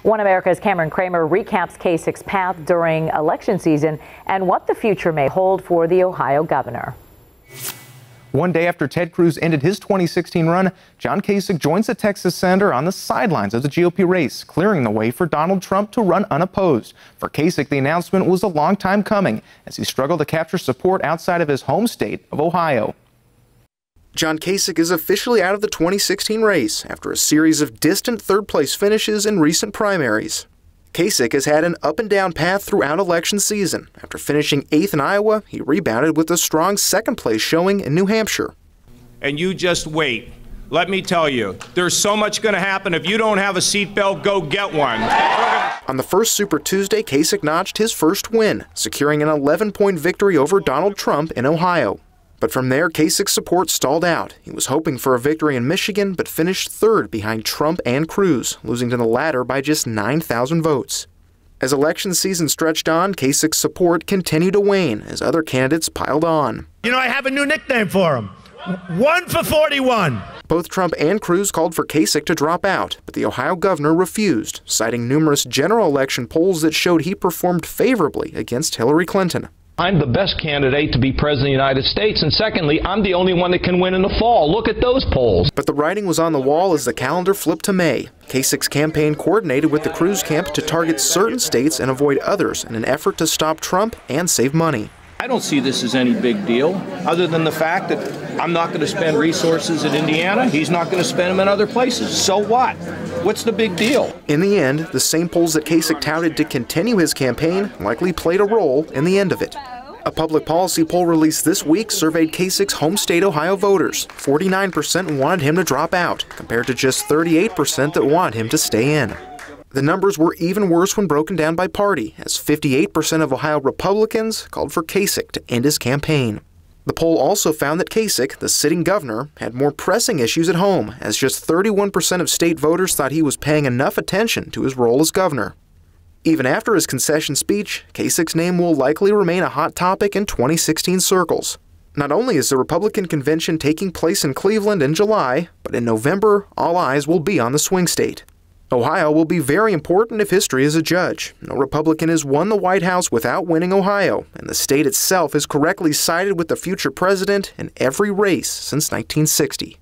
One America's Cramer recaps Kasich's path during election season and what the future may hold for the Ohio governor. One day after Ted Cruz ended his 2016 run, John Kasich joins the Texas senator on the sidelines of the GOP race, clearing the way for Donald Trump to run unopposed. For Kasich, the announcement was a long time coming as he struggled to capture support outside of his home state of Ohio. John Kasich is officially out of the 2016 race after a series of distant third-place finishes in recent primaries. Kasich has had an up-and-down path throughout election season. After finishing 8th in Iowa, he rebounded with a strong second-place showing in New Hampshire. And you just wait. Let me tell you, there's so much going to happen. If you don't have a seatbelt, go get one. On the first Super Tuesday, Kasich notched his first win, securing an 11-point victory over Donald Trump in Ohio. But from there, Kasich's support stalled out. He was hoping for a victory in Michigan, but finished third behind Trump and Cruz, losing to the latter by just 9,000 votes. As election season stretched on, Kasich's support continued to wane as other candidates piled on. You know, I have a new nickname for him. 1 for 41. Both Trump and Cruz called for Kasich to drop out, but the Ohio governor refused, citing numerous general election polls that showed he performed favorably against Hillary Clinton. I'm the best candidate to be president of the United States, and secondly, I'm the only one that can win in the fall. Look at those polls. But the writing was on the wall as the calendar flipped to May. Kasich's campaign coordinated with the Cruz camp to target certain states and avoid others in an effort to stop Trump and save money. I don't see this as any big deal, other than the fact that I'm not going to spend resources in Indiana. He's not going to spend them in other places. So what? What's the big deal? In the end, the same polls that Kasich touted to continue his campaign likely played a role in the end of it. A public policy poll released this week surveyed Kasich's home state Ohio voters. 49% wanted him to drop out, compared to just 38% that wanted him to stay in. The numbers were even worse when broken down by party, as 58% of Ohio Republicans called for Kasich to end his campaign. The poll also found that Kasich, the sitting governor, had more pressing issues at home, as just 31% of state voters thought he was paying enough attention to his role as governor. Even after his concession speech, Kasich's name will likely remain a hot topic in 2016 circles. Not only is the Republican convention taking place in Cleveland in July, but in November, all eyes will be on the swing state. Ohio will be very important if history is a judge. No Republican has won the White House without winning Ohio, and the state itself has correctly sided with the future president in every race since 1960.